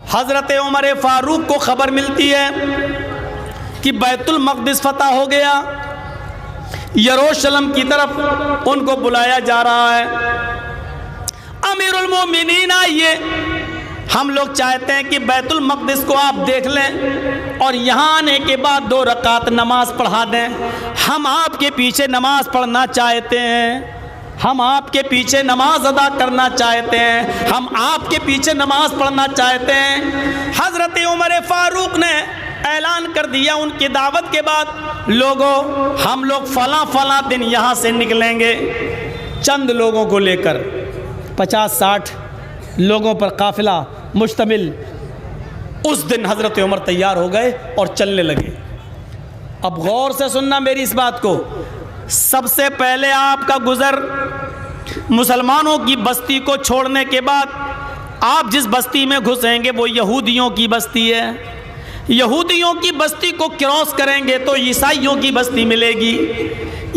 हज़रत उमर फ़ारूक को ख़बर मिलती है कि बैतुल मक़दिस फ़तह हो गया, यरूशलेम की तरफ उनको बुलाया जा रहा है। अमीरुल मोमिनीन आइए, हम लोग चाहते हैं कि बैतुल मक़दिस को आप देख लें और यहाँ आने के बाद 2 रकात नमाज पढ़ा दें। हम आपके पीछे नमाज पढ़ना चाहते हैं, हम आपके पीछे नमाज अदा करना चाहते हैं, हम आपके पीछे नमाज पढ़ना चाहते हैं। हज़रत उमर फ़ारूक ने ऐलान कर दिया उनकी दावत के बाद, लोगों हम लोग फ़लाँ दिन यहाँ से निकलेंगे। चंद लोगों को लेकर 50-60 लोगों पर काफ़िला मुश्तमिल उस दिन हज़रत उमर तैयार हो गए और चलने लगे। अब गौर से सुनना मेरी इस बात को, सबसे पहले आपका गुज़र मुसलमानों की बस्ती को छोड़ने के बाद आप जिस बस्ती में घुसेंगे वो यहूदियों की बस्ती है। यहूदियों की बस्ती को क्रॉस करेंगे तो ईसाइयों की बस्ती मिलेगी,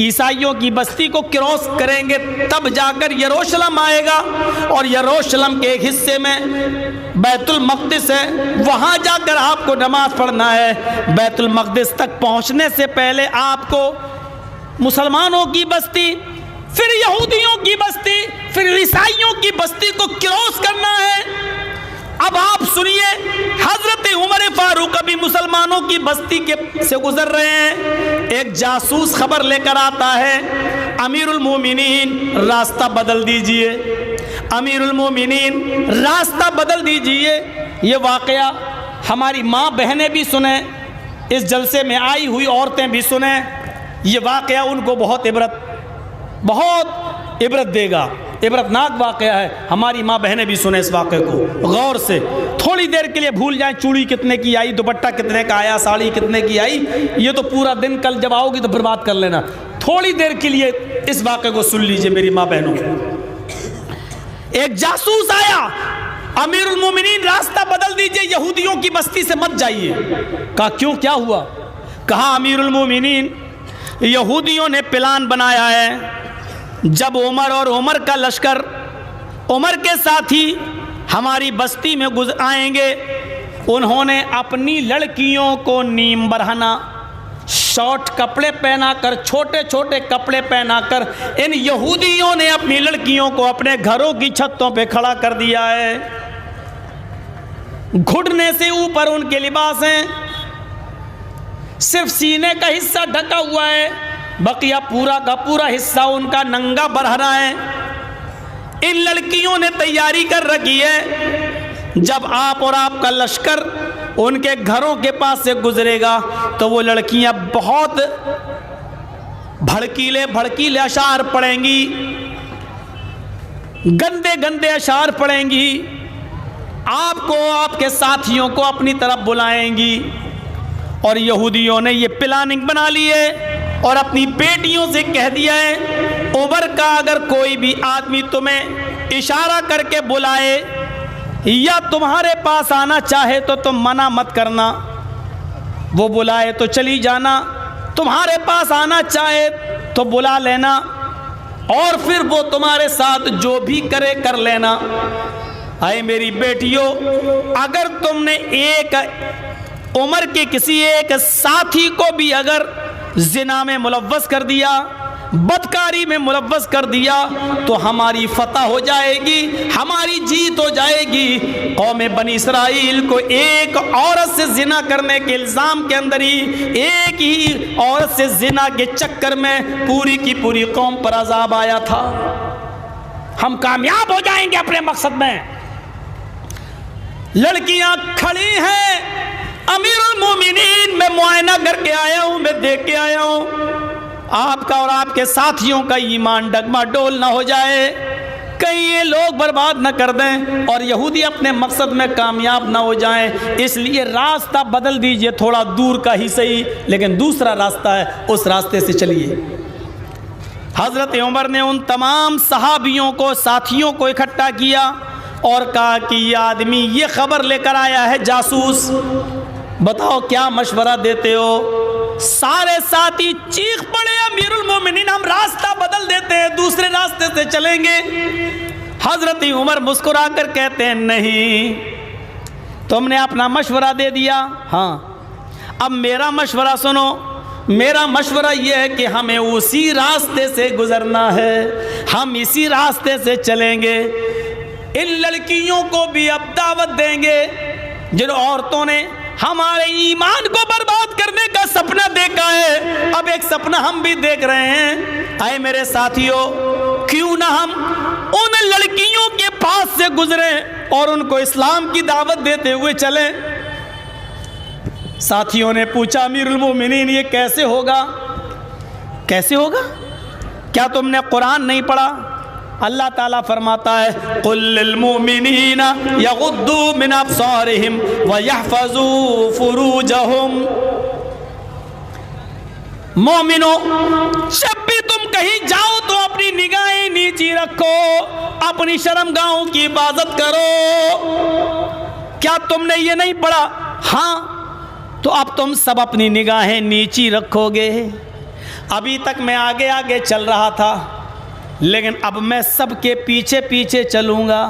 ईसाइयों की बस्ती को क्रॉस करेंगे तब जाकर यरूशलेम आएगा, और यरूशलेम के एक हिस्से में बैतुल मक़दिस है, वहाँ जाकर आपको नमाज पढ़ना है। बैतुल मक़दिस तक पहुँचने से पहले आपको मुसलमानों की बस्ती, फिर यहूदियों की बस्ती, फिर ईसाइयों की बस्ती को क्रॉस करना है। अब आप सुनिए, हज़रत उमर फ़ारूक अभी मुसलमानों की बस्ती के से गुजर रहे हैं। एक जासूस खबर लेकर आता है, अमीरुल मोमिनीन रास्ता बदल दीजिए, अमीरुल मोमिनीन रास्ता बदल दीजिए। ये वाक़या हमारी माँ बहनें भी सुने, इस जलसे में आई हुई औरतें भी सुने, ये वाक़या उनको बहुत इबरत देगा, इबरतनाक वाक़या है। हमारी माँ बहनें भी सुने इस वाक़े को गौर से। थोड़ी देर के लिए भूल जाएं चूड़ी कितने की आई, दुपट्टा कितने का आया, साड़ी कितने की आई, ये तो पूरा दिन कल जब आओगी तो फिर बात कर लेना। थोड़ी देर के लिए इस वाक़े को सुन लीजिए मेरी माँ बहनों। एक जासूस आया, अमीरुल मोमिनीन रास्ता बदल दीजिए, यहूदियों की बस्ती से मत जाइए। कहा क्यों, क्या हुआ? कहा अमीरुल मोमिनीन यहूदियों ने प्लान बनाया है, जब उमर और उमर का लश्कर, उमर के साथी हमारी बस्ती में आएंगे, उन्होंने अपनी लड़कियों को नीम बरहना, शॉर्ट कपड़े पहनाकर, छोटे छोटे कपड़े पहनाकर इन यहूदियों ने अपनी लड़कियों को अपने घरों की छतों पे खड़ा कर दिया है। घुटने से ऊपर उनके लिबास हैं, सिर्फ सीने का हिस्सा ढका हुआ है, बकिया पूरा का पूरा हिस्सा उनका नंगा बरहना है। इन लड़कियों ने तैयारी कर रखी है, जब आप और आपका लश्कर उनके घरों के पास से गुजरेगा तो वो लड़कियां बहुत भड़कीले अशार पढ़ेंगी, गंदे गंदे अशार पढ़ेंगी, आपको आपके साथियों को अपनी तरफ बुलाएंगी। और यहूदियों ने ये प्लानिंग बना ली है और अपनी बेटियों से कह दिया है, उमर का अगर कोई भी आदमी तुम्हें इशारा करके बुलाए या तुम्हारे पास आना चाहे तो तुम मना मत करना, वो बुलाए तो चली जाना, तुम्हारे पास आना चाहे तो बुला लेना, और फिर वो तुम्हारे साथ जो भी करे कर लेना। आए मेरी बेटियों, अगर तुमने एक उमर के किसी एक साथी को भी अगर जिना में मुलव्वस कर दिया, बदकारी में मुलव्वस कर दिया, तो हमारी फतह हो जाएगी, हमारी जीत हो जाएगी। कौम बनी इसराइल को एक औरत से जिना करने के इल्ज़ाम के अंदर ही, एक ही औरत से जिना के चक्कर में पूरी की पूरी कौम पर अजाब आया था। हम कामयाब हो जाएंगे अपने मकसद में। लड़कियां खड़ी हैं, अमीरुल मोमिनीन मैं मुआयना करके आया हूँ, मैं देख के आया हूँ, आपका और आपके साथियों का ईमान डगमाडोल ना हो जाए, कहीं ये लोग बर्बाद ना कर दें और यहूदी अपने मकसद में कामयाब ना हो जाएं, इसलिए रास्ता बदल दीजिए, थोड़ा दूर का ही सही, लेकिन दूसरा रास्ता है, उस रास्ते से चलिए। हज़रत उमर ने उन तमाम सहाबियों को, साथियों को इकट्ठा किया और कहा कि ये आदमी ये खबर लेकर आया है, जासूस, बताओ क्या मशवरा देते हो? सारे साथी चीख पड़े, अमीरुल मोमिनीन हम रास्ता बदल देते हैं, दूसरे रास्ते से चलेंगे। हजरत उमर मुस्कुराकर कहते हैं नहीं, तुमने अपना मशवरा दे दिया। हाँ, अब मेरा मशवरा सुनो। मेरा मशवरा यह है कि हमें उसी रास्ते से गुजरना है, हम इसी रास्ते से चलेंगे। इन लड़कियों को भी अब दावत देंगे जिन औरतों ने हमारे ईमान को बर्बाद करने का सपना देखा है। अब एक सपना हम भी देख रहे हैं। आए मेरे साथियों, क्यों ना हम उन लड़कियों के पास से गुजरे और उनको इस्लाम की दावत देते हुए चलें। साथियों ने पूछा, अमीरुल मोमिनीन ये कैसे होगा? कैसे होगा? क्या तुमने कुरान नहीं पढ़ा? अल्लाह ताला फरमाता है, कुल लिल मोमिनीना यगुद्दू मिन अब्सारिहिम व यहफजू फुरूजहुम। मोमिनो, जब भी तुम कहीं जाओ तो अपनी निगाहें नीची रखो, अपनी शर्मगाहों की हिफाजत करो। क्या तुमने ये नहीं पढ़ा? हाँ, तो अब तुम सब अपनी निगाहें नीची रखोगे। अभी तक मैं आगे आगे चल रहा था, लेकिन अब मैं सबके पीछे पीछे चलूंगा।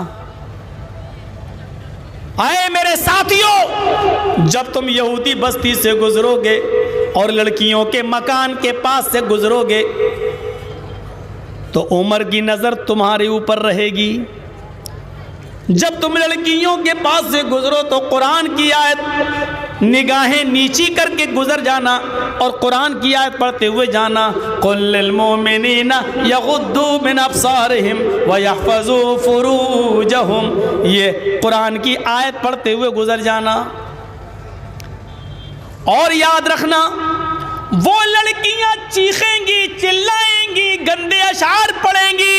आए मेरे साथियों, जब तुम यहूदी बस्ती से गुजरोगे और लड़कियों के मकान के पास से गुजरोगे तो उमर की नजर तुम्हारे ऊपर रहेगी। जब तुम लड़कियों के पास से गुजरो तो कुरान की आयत निगाहें नीची करके गुजर जाना और कुरान की आयत पढ़ते हुए जाना, कुल्लिल मोमिनीना यगुद्दू मिन अब्सारिहिम व यहफजू फुरूजहुम। ये कुरान की आयत पढ़ते हुए गुजर जाना। और याद रखना, वो लड़कियां चीखेंगी, चिल्लाएंगी, गंदे अशार पढ़ेंगी,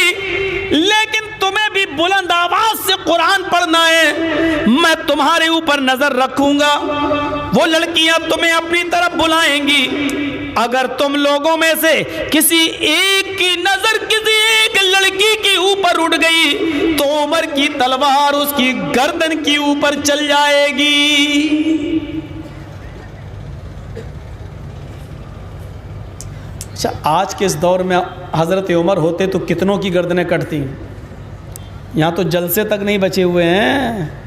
लेकिन तुम्हें भी बुलंद आवाज से कुरान पढ़ना है। मैं तुम्हारे ऊपर नजर रखूंगा। वो लड़कियां तुम्हें अपनी तरफ बुलाएंगी। अगर तुम लोगों में से किसी एक की नजर किसी एक लड़की के ऊपर उड़ गई तो उमर की तलवार उसकी गर्दन के ऊपर चल जाएगी। अच्छा, आज के इस दौर में हज़रत उमर होते तो कितनों की गर्दनें कटती। यहाँ तो जलसे तक नहीं बचे हुए हैं।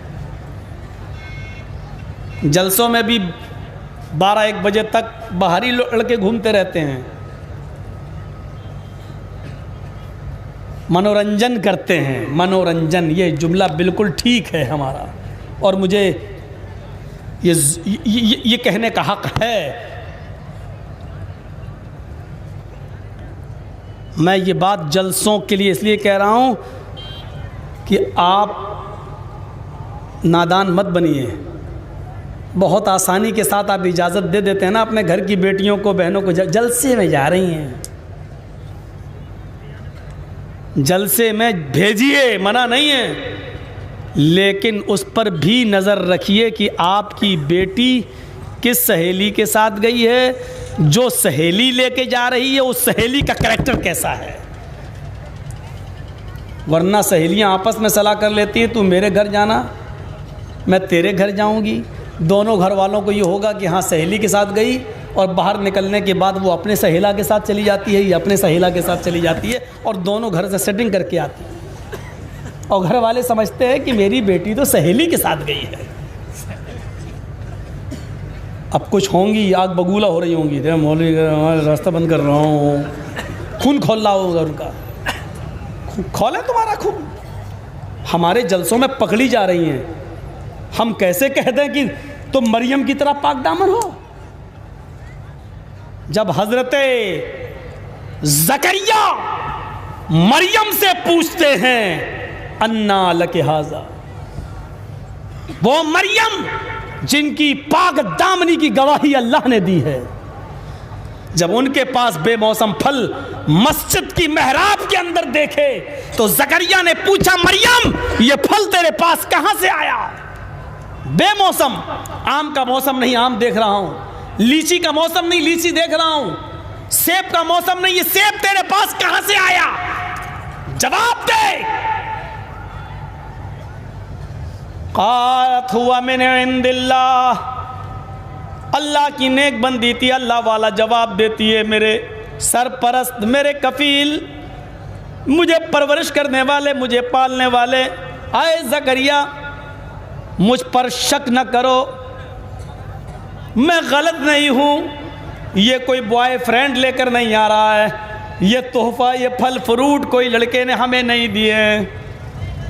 जलसों में भी 12-1 बजे तक बाहरी लड़के घूमते रहते हैं, मनोरंजन करते हैं। मनोरंजन, ये जुमला बिल्कुल ठीक है हमारा, और मुझे ये कहने का हक है। मैं ये बात जलसों के लिए इसलिए कह रहा हूँ कि आप नादान मत बनिए। बहुत आसानी के साथ आप इजाज़त दे देते हैं ना अपने घर की बेटियों को, बहनों को, जलसे में जा रही हैं, जलसे में भेजिए, मना नहीं है, लेकिन उस पर भी नज़र रखिए कि आपकी बेटी किस सहेली के साथ गई है। जो सहेली लेके जा रही है उस सहेली का कैरेक्टर कैसा है। वरना सहेलियां आपस में सलाह कर लेती है, तू मेरे घर जाना, मैं तेरे घर जाऊंगी। दोनों घर वालों को ये होगा कि हाँ सहेली के साथ गई, और बाहर निकलने के बाद वो अपने सहेला के साथ चली जाती है या अपने सहेला के साथ चली जाती है, और दोनों घर से सेटिंग करके आती है। और घर वाले समझते हैं कि मेरी बेटी तो सहेली के साथ गई है। अब कुछ होंगी, आग बगूला हो रही होंगी, मौलवी रास्ता बंद कर रहा हूँ, खून खोल रहा होगा उनका। खोले तुम्हारा खून। हमारे जलसों में पकड़ी जा रही हैं। हम कैसे कह दें कि तुम मरियम की तरह पाक दामन हो? जब हजरते ज़करिया मरियम से पूछते हैं अन्ना लके हाजा, वो मरियम जिनकी पाक दामनी की गवाही अल्लाह ने दी है, जब उनके पास बेमौसम फल मस्जिद की मेहराब के अंदर देखे तो ज़करिया ने पूछा, मरियम ये फल तेरे पास कहां से आया? बेमौसम, आम का मौसम नहीं, आम देख रहा हूं, लीची का मौसम नहीं, लीची देख रहा हूं, सेब का मौसम नहीं, ये सेब तेरे पास कहां से आया? जवाब दे। क़ालत हुआ मिन इंदिल्लाह, अल्लाह की नेक बंदी थी, अल्लाह वाला जवाब देती है, मेरे सरपरस्त, मेरे कफील, मुझे परवरिश करने वाले, मुझे पालने वाले। आए ज़करिया, मुझ पर शक न करो, मैं गलत नहीं हूँ, ये कोई बॉयफ्रेंड लेकर नहीं आ रहा है, ये तोहफ़ा, ये फल फ्रूट कोई लड़के ने हमें नहीं दिए,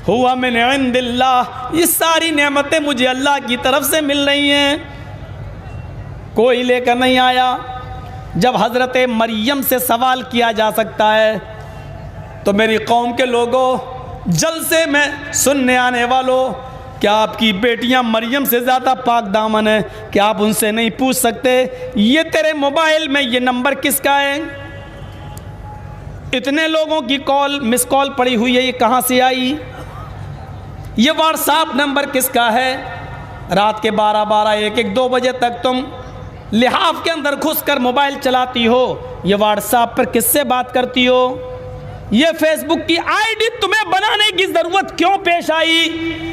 हुआ मिन इंदिल्लाह, ये सारी नेमतें मुझे अल्लाह की तरफ से मिल रही हैं, कोई लेकर नहीं आया। जब हज़रत मरियम से सवाल किया जा सकता है तो मेरी कौम के लोगों, जलसे में सुनने आने वालों, क्या आपकी बेटियां मरियम से ज़्यादा पाक दामन है? क्या आप उनसे नहीं पूछ सकते ये तेरे मोबाइल में ये नंबर किसका है? इतने लोगों की कॉल, मिस कॉल पड़ी हुई है, ये कहाँ से आई? ये व्हाट्सएप नंबर किसका है? रात के 12-12, 1-1, 2 बजे तक तुम लिहाफ के अंदर घुसकर मोबाइल चलाती हो, ये व्हाट्सएप पर किससे बात करती हो? ये फेसबुक की आईडी तुम्हें बनाने की ज़रूरत क्यों पेश आई?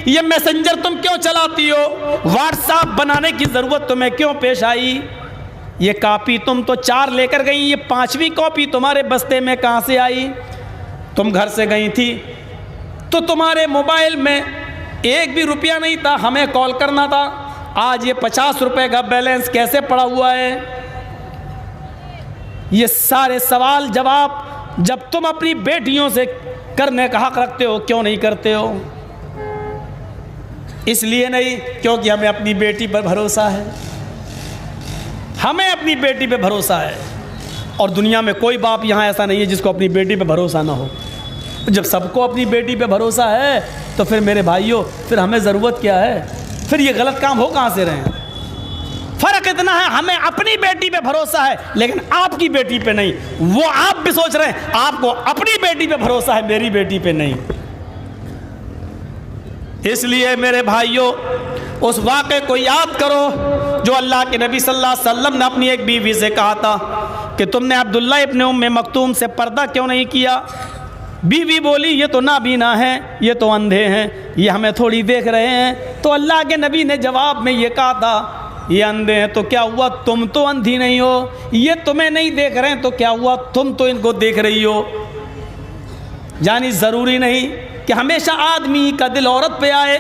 ये मैसेंजर तुम क्यों चलाती हो? व्हाट्सएप बनाने की ज़रूरत तुम्हें क्यों पेश आई? ये कॉपी तुम तो 4 लेकर गई, ये 5वीं कॉपी तुम्हारे बस्ते में कहाँ से आई? तुम घर से गई थी तो तुम्हारे मोबाइल में 1 भी रुपया नहीं था, हमें कॉल करना था, आज ये 50 रुपये का बैलेंस कैसे पड़ा हुआ है? ये सारे सवाल जवाब जब तुम अपनी बेटियों से करने का हक रखते हो, क्यों नहीं करते हो? इसलिए नहीं क्योंकि हमें अपनी बेटी पर भरोसा है, हमें अपनी बेटी पे भरोसा है। और दुनिया में कोई बाप यहाँ ऐसा नहीं है जिसको अपनी बेटी पे भरोसा ना हो। जब सबको अपनी बेटी पे भरोसा है तो फिर मेरे भाइयों, फिर हमें ज़रूरत क्या है? फिर ये गलत काम हो कहाँ से रहे हैं? फ़र्क इतना है, हमें अपनी बेटी पे भरोसा है लेकिन आपकी बेटी पे नहीं। वो आप भी सोच रहे हैं आपको अपनी बेटी पे भरोसा है, मेरी बेटी पे नहीं। इसलिए मेरे भाइयों, उस वाक़े को याद करो जो अल्लाह के नबी सल्लल्लाहु अलैहि वसल्लम ने अपनी एक बीवी से कहा था कि तुमने अब्दुल्ला इब्न उम्मे मक्तूम से पर्दा क्यों नहीं किया? बीवी बोली ये तो नाबीना हैं, ये तो अंधे हैं, ये हमें थोड़ी देख रहे हैं। तो अल्लाह के नबी ने जवाब में ये कहा था, ये अंधे हैं तो क्या हुआ, तुम तो अंधी नहीं हो, ये तुम्हें नहीं देख रहे हैं तो क्या हुआ, तुम तो इनको देख रही हो। यानी ज़रूरी नहीं कि हमेशा आदमी का दिल औरत पे आए,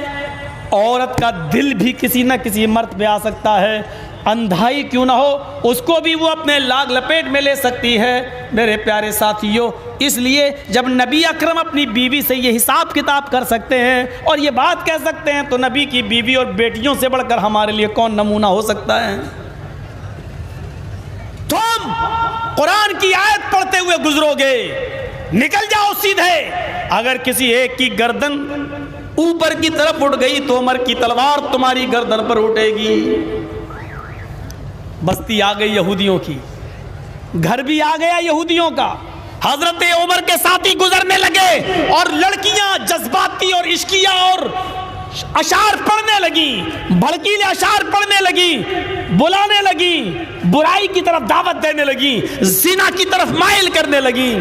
औरत का दिल भी किसी न किसी मर्द पे आ सकता है। अंधाई क्यों ना हो, उसको भी वो अपने लाग लपेट में ले सकती है मेरे प्यारे साथियों। इसलिए जब नबी अकरम अपनी बीवी से ये हिसाब किताब कर सकते हैं और ये बात कह सकते हैं, तो नबी की बीवी और बेटियों से बढ़कर हमारे लिए कौन नमूना हो सकता है? तुम कुरान की आयत पढ़ते हुए गुजरोगे, निकल जाओ सीधे। अगर किसी एक की गर्दन ऊपर की तरफ उठ गई तो उमर की तलवार तुम्हारी गर्दन पर उठेगी। बस्ती आ गई यहूदियों की, घर भी आ गया यहूदियों का। हजरत उमर के साथी गुजरने लगे और लड़कियां जज्बाती और इश्किया और अशार पढ़ने लगी, भड़कीले अशार पढ़ने लगी, बुलाने लगी, बुराई की तरफ दावत देने लगी, जिना की तरफ माइल करने लगी।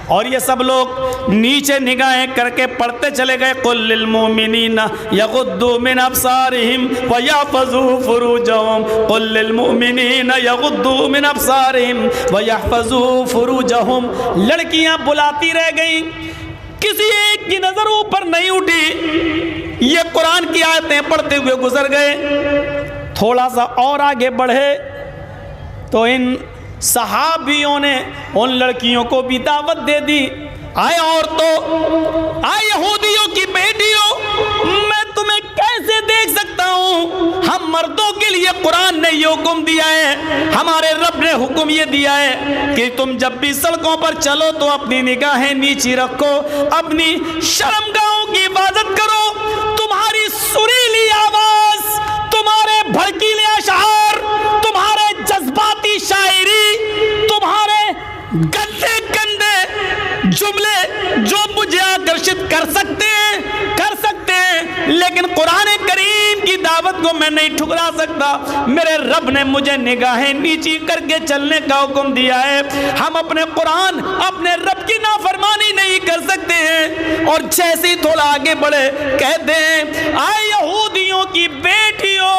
और ये सब लोग नीचे निगाहें करके पढ़ते चले गए, कुल लिल मुमिनीना यगुद्दू मिन अब्सारिहिम व यहफज़ू फुरूजहुम, कुल लिल मुमिनीना यगुद्दू मिन अब्सारिहिम व यहफज़ू फुरूजहुम। लड़कियां बुलाती रह गईं, किसी एक की नज़र ऊपर नहीं उठी। ये कुरान की आयतें पढ़ते हुए गुजर गए। थोड़ा सा और आगे बढ़े तो इन सहाबियों ने उन लड़कियों को भी दावत दे दी, आए औरतों, आए यहूदियों की बेटियों, मैं तुम्हें कैसे देख सकता हूँ? हम मर्दों के लिए कुरान ने ये हुक्म दिया है, हमारे रब ने हुक्म ये दिया है कि तुम जब भी सड़कों पर चलो तो अपनी निगाहें नीची रखो, अपनी शर्मगाहों की हिफाजत करो। तुम्हारी सुरीली आवाज, तुम्हारे भड़कीले अशआर, तुम्हारे जज्बाती शायरी, तुम्हारे गंदे गंदे जुमले जो मुझे आकर्षित कर सकते हैं, लेकिन कुरान करीम की दावत को मैं नहीं ठुकरा सकता। मेरे रब ने मुझे निगाहें नीची करके चलने का हुक्म दिया है। हम अपने कुरान, अपने रब की नाफरमानी नहीं कर सकते हैं। और जैसे ही थोड़ा आगे बढ़े कह दें, आए यहूदियों की बेटियों,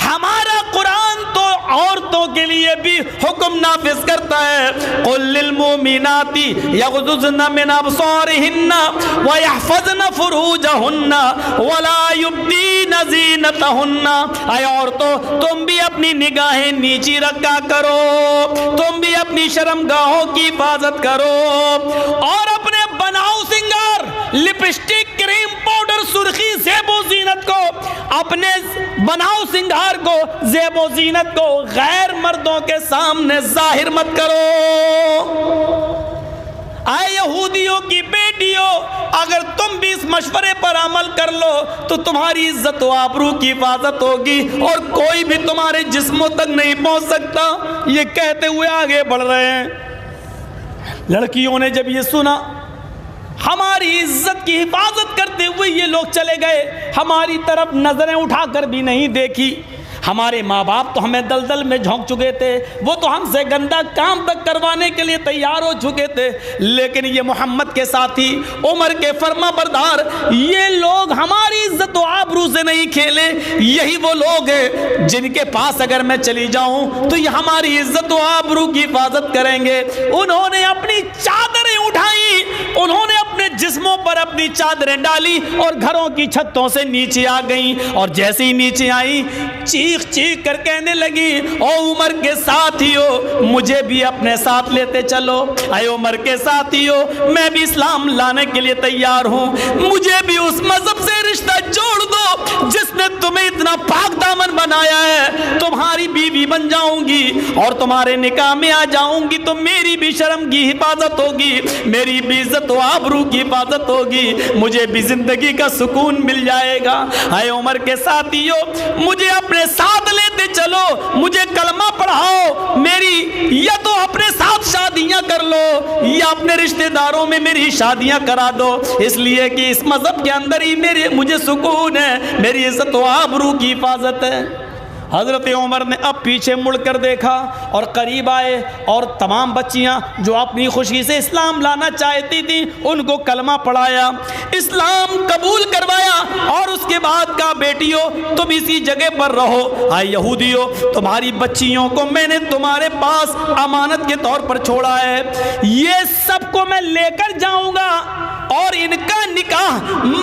हमारा कुरान तो औरतों के लिए भी हुक्म नाफिज करता है, कुल लिल मुमिनाती यगुज़्ज़ुना मिन अब्सारिहिन्ना व यहफ़ज़्ना फ़ुरूजहुन्ना वला युब्दीन युखफीना ज़ीनतहुन्ना, ऐ औरतों तुम भी अपनी निगाहें नीची रखा करो, तुम भी अपनी शर्मगाहों की हिफाजत करो और अपने बनाओ सिंगार, लिपस्टिक, क्रीम, पाउडर, सुर्खी, ज़ेबो ज़ीनत को, अपने बनाओ सिंगार को, ज़ेबो ज़ीनत को गैर मर्दों के सामने जाहिर मत करो। आए यहूदियों की बेटियों, अगर तुम भी इस मशवरे पर अमल कर लो तो तुम्हारी इज्जत व आबरू की हिफाजत होगी और कोई भी तुम्हारे जिस्मों तक नहीं पहुंच सकता। ये कहते हुए आगे बढ़ रहे हैं। लड़कियों ने जब ये सुना, हमारी इज्जत की हिफाजत करते हुए ये लोग चले गए, हमारी तरफ नजरें उठाकर भी नहीं देखी। हमारे माँ बाप तो हमें दलदल में झोंक चुके थे, वो तो हमसे गंदा काम तक करवाने के लिए तैयार हो चुके थे, लेकिन ये मोहम्मद के साथी, उमर के फर्मा बरदार, ये लोग हमारी इज्जत व आबरू से नहीं खेले। यही वो लोग हैं जिनके पास अगर मैं चली जाऊं तो ये हमारी इज्जत व आबरू की हिफाजत करेंगे। उन्होंने अपनी चादरें उठाई, उन्होंने अपने जिस्मों पर अपनी चादरें डाली और घरों की छतों से नीचे आ गई, और जैसे ही नीचे आई चीख चीख कर कहने लगी, ओ उमर के साथियों मुझे भी अपने साथ लेते चलो। आए उमर के साथियों, मैं भी इस्लाम लाने के लिए तैयार हूं, मुझे भी उस मजहब से रिश्ता जोड़ दो जिसने तुम्हें इतना पाक दामन बनाया है। तुम्हारी बीवी बन जाऊंगी और तुम्हारे निकाह में आ जाऊंगी तो मेरी भी शर्म की हिफाजत होगी, मेरी भी इज्जत व आबरू की हिफाजत होगी, मुझे भी जिंदगी का सुकून मिल जाएगा। आए उमर के साथियों, मुझे अपने साथ लेते चलो, मुझे कलमा पढ़ाओ, मेरी या तो अपने साथ शादियां कर लो या अपने रिश्तेदारों में मेरी शादियां करा दो, इसलिए कि इस मजहब के अंदर ही मुझे सुकून है, मेरी इज्जत व आबरू की हिफाजत है। हज़रत उमर ने अब पीछे मुड़कर देखा और करीब आए और तमाम बच्चियां जो अपनी खुशी से इस्लाम लाना चाहती थी उनको कलमा पढ़ाया, इस्लाम कबूल करवाया और उसके बाद कहा, बेटियों तुम इसी जगह पर रहो। आए यहूदियों, तुम्हारी बच्चियों को मैंने तुम्हारे पास अमानत के तौर पर छोड़ा है, ये सबको मैं लेकर जाऊंगा और इनका निकाह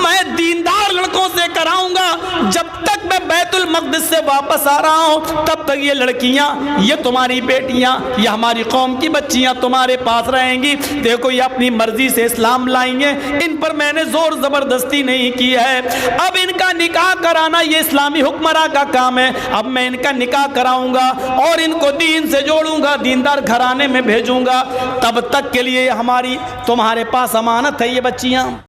मैं दीनदार लड़कों से कराऊंगा। जब तक मैं बैतुल मक़दिस से वापस आ रहा हूं तब तक ये लड़कियां, ये तुम्हारी बेटियां, ये हमारी कौम की बच्चियां तुम्हारे पास रहेंगी। देखो ये अपनी मर्जी से इस्लाम लाएंगे, इन पर मैंने जोर जबरदस्ती नहीं की है। अब इनका निकाह कराना ये इस्लामी हुक्मरां का काम है। अब मैं इनका निकाह कराऊंगा और इनको दीन से जोड़ूंगा, दीनदार घराने में भेजूंगा। तब तक के लिए हमारी तुम्हारे पास अमानत है ये बच्चियां।